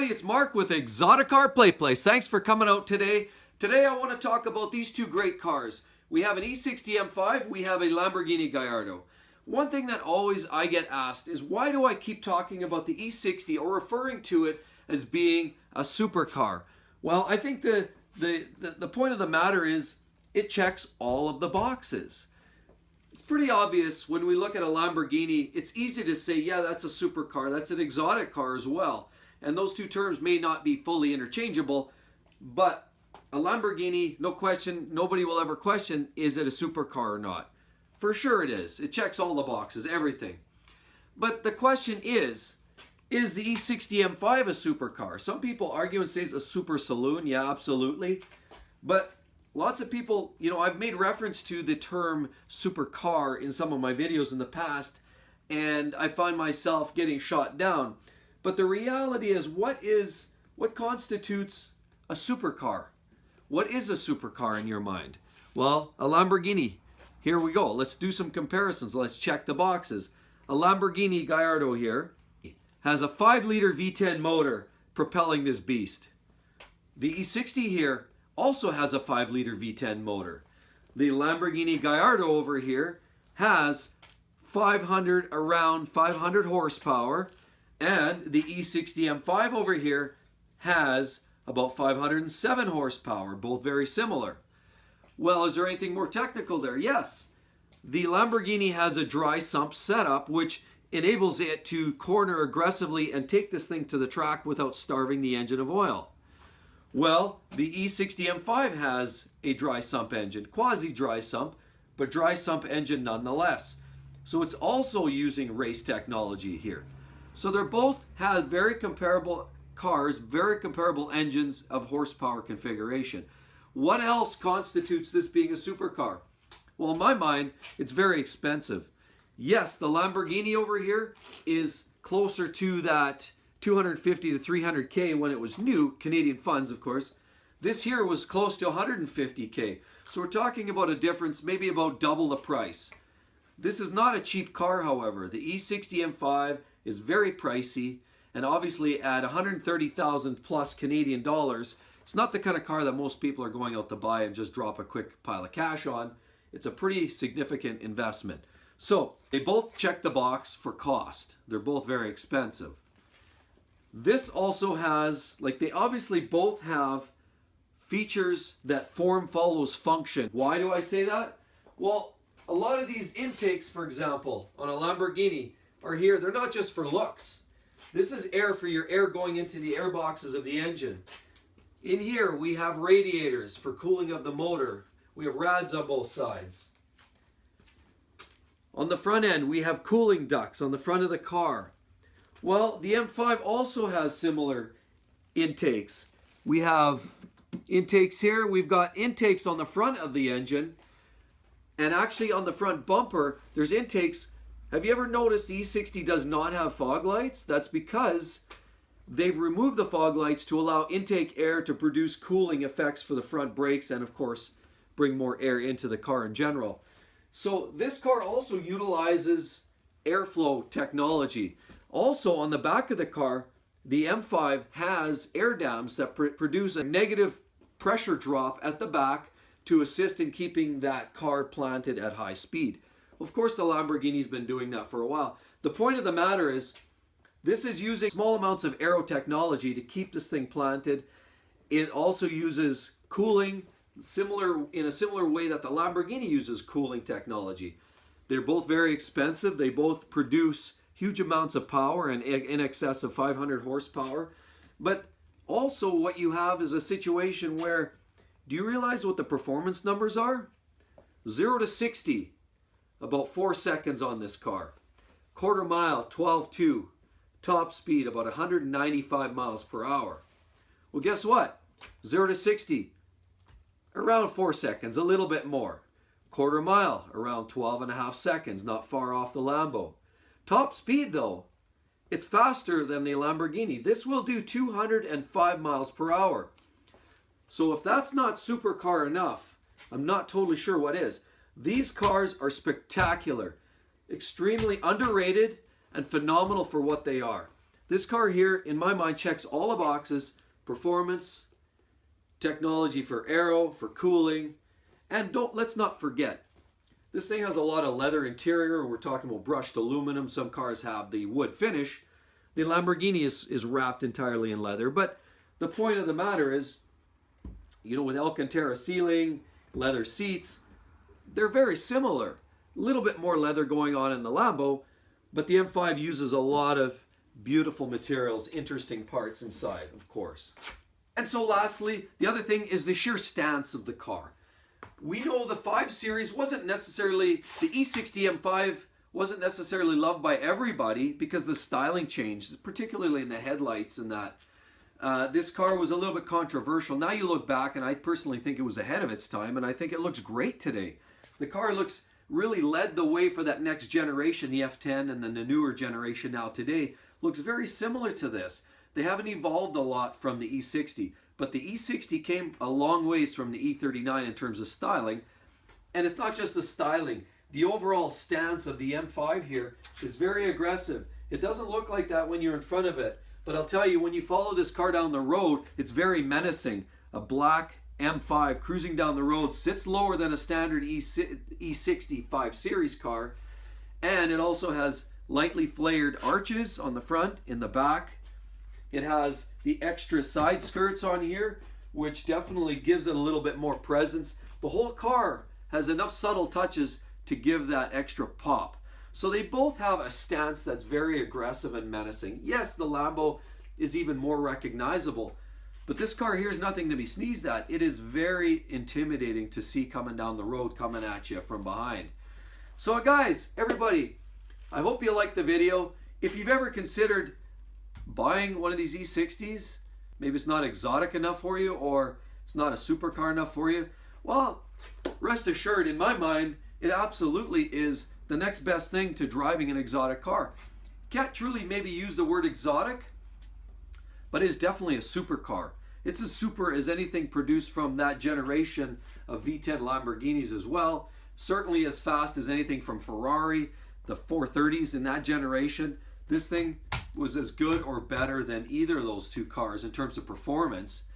everybody, it's Mark with ExoticCar Thanks for coming out today. Today I want to talk about these two great cars. We have an E60 M5, we have a Lamborghini Gallardo. One thing that always I get asked is why do I keep talking about the E60 or referring to it as being a supercar? Well, I think the point of the matter is it checks all of the boxes. It's pretty obvious when we look at a Lamborghini, it's easy to say, yeah, that's a supercar, that's an exotic car as well. And those two terms may not be fully interchangeable, but a Lamborghini, no question, nobody will ever question, is it a supercar or not? For sure it is. It checks all the boxes, everything. But the question is the E60 M5 a supercar? Some people argue and say it's a super saloon. Yeah, absolutely. But lots of people, I've made reference to the term supercar in some of my videos in the past, and I find myself getting shot down. But the reality is, what constitutes a supercar? What is a supercar in your mind? Well, a Lamborghini. Here we go. Let's do some comparisons. Let's check the boxes. A Lamborghini Gallardo here has a 5-liter V10 motor propelling this beast. The E60 here also has a 5-liter V10 motor. The Lamborghini Gallardo over here has around 500 horsepower, and the E60 M5 over here has about 507 horsepower, both very similar. Well, is there anything more technical there? Yes. The Lamborghini has a dry sump setup, which enables it to corner aggressively and take this thing to the track without starving the engine of oil. Well, the E60 M5 has a dry sump engine, quasi-dry sump, but dry sump engine nonetheless. So it's also using race technology here. So they're both have very comparable cars, very comparable engines of horsepower configuration. What else constitutes this being a supercar? Well, in my mind, it's very expensive. Yes, the Lamborghini over here is closer to that 250 to 300K when it was new, Canadian funds, of course. This here was close to 150K. So we're talking about a difference, maybe about double the price. This is not a cheap car, however. The E60 M5 is very pricey, and obviously at 130,000 plus Canadian dollars, it's not the kind of car that most people are going out to buy and just drop a quick pile of cash on. It's a pretty significant investment. So they both check the box for cost. They're both very expensive. This also has, they obviously both have features that form follows function. Why do I say that? Well, a lot of these intakes, for example, on a Lamborghini are here. They're not just for looks. This is air for your air going into the air boxes of the engine. In here, we have radiators for cooling of the motor. We have rads on both sides. On the front end, we have cooling ducts on the front of the car. Well, the M5 also has similar intakes. We have intakes here. We've got intakes on the front of the engine. And actually on the front bumper, there's intakes. Have you ever noticed the E60 does not have fog lights? That's because they've removed the fog lights to allow intake air to produce cooling effects for the front brakes and, of course, bring more air into the car in general. So this car also utilizes airflow technology. Also, on the back of the car, the M5 has air dams that produce a negative pressure drop at the back to assist in keeping that car planted at high speed. Of course, the Lamborghini's been doing that for a while. The point of the matter is, this is using small amounts of aero technology to keep this thing planted. It also uses cooling in a similar way that the Lamborghini uses cooling technology. They're both very expensive. They both produce huge amounts of power and in excess of 500 horsepower. But also what you have is a situation where, do you realize what the performance numbers are? 0 to 60, about 4 seconds on this car. Quarter mile, 12.2. Top speed, about 195 miles per hour. Well, guess what? 0 to 60, around 4 seconds, a little bit more. Quarter mile, around 12.5 seconds, not far off the Lambo. Top speed, though, it's faster than the Lamborghini. This will do 205 miles per hour. So if that's not supercar enough, I'm not totally sure what is. These cars are spectacular, extremely underrated, and phenomenal for what they are. This car here, in my mind, checks all the boxes: performance, technology for aero, for cooling, and let's not forget, this thing has a lot of leather interior. We're talking about brushed aluminum. Some cars have the wood finish. The Lamborghini is wrapped entirely in leather. But the point of the matter is, you know, with Alcantara ceiling, leather seats, they're very similar. A little bit more leather going on in the Lambo, but the M5 uses a lot of beautiful materials, interesting parts inside, of course. And so lastly, the other thing is the sheer stance of the car. We know the 5 Series wasn't necessarily, the E60 M5 wasn't necessarily loved by everybody because the styling changed, particularly in the headlights and that. This car was a little bit controversial. Now you look back, and I personally think it was ahead of its time, and I think it looks great today. The car looks really led the way for that next generation, the F10, and then the newer generation now today looks very similar to this. They haven't evolved a lot from the E60, but the E60 came a long ways from the E39 in terms of styling. And it's not just the styling. The overall stance of the M5 here is very aggressive. It doesn't look like that when you're in front of it, but I'll tell you, when you follow this car down the road, it's very menacing. A black M5 cruising down the road sits lower than a standard E60 5 Series car, and it also has lightly flared arches on the front, in the back. It has the extra side skirts on here, which definitely gives it a little bit more presence. The whole car has enough subtle touches to give that extra pop. So they both have a stance that's very aggressive and menacing. Yes, the Lambo is even more recognizable, but this car here is nothing to be sneezed at. It is very intimidating to see coming down the road, coming at you from behind. So guys, everybody, I hope you liked the video. If you've ever considered buying one of these E60s, maybe it's not exotic enough for you, or it's not a supercar enough for you, well, rest assured, in my mind, it absolutely is the next best thing to driving an exotic car. Can't truly maybe use the word exotic, but it's definitely a supercar. It's as super as anything produced from that generation of V10 Lamborghinis as well. Certainly as fast as anything from Ferrari, the 430s in that generation. This thing was as good or better than either of those two cars in terms of performance.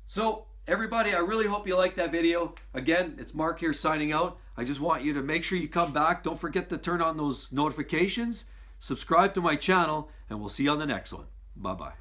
So everybody, I really hope you liked that video. Again, it's Mark here signing out. I just want you to make sure you come back. Don't forget to turn on those notifications. Subscribe to my channel, and we'll see you on the next one. Bye-bye.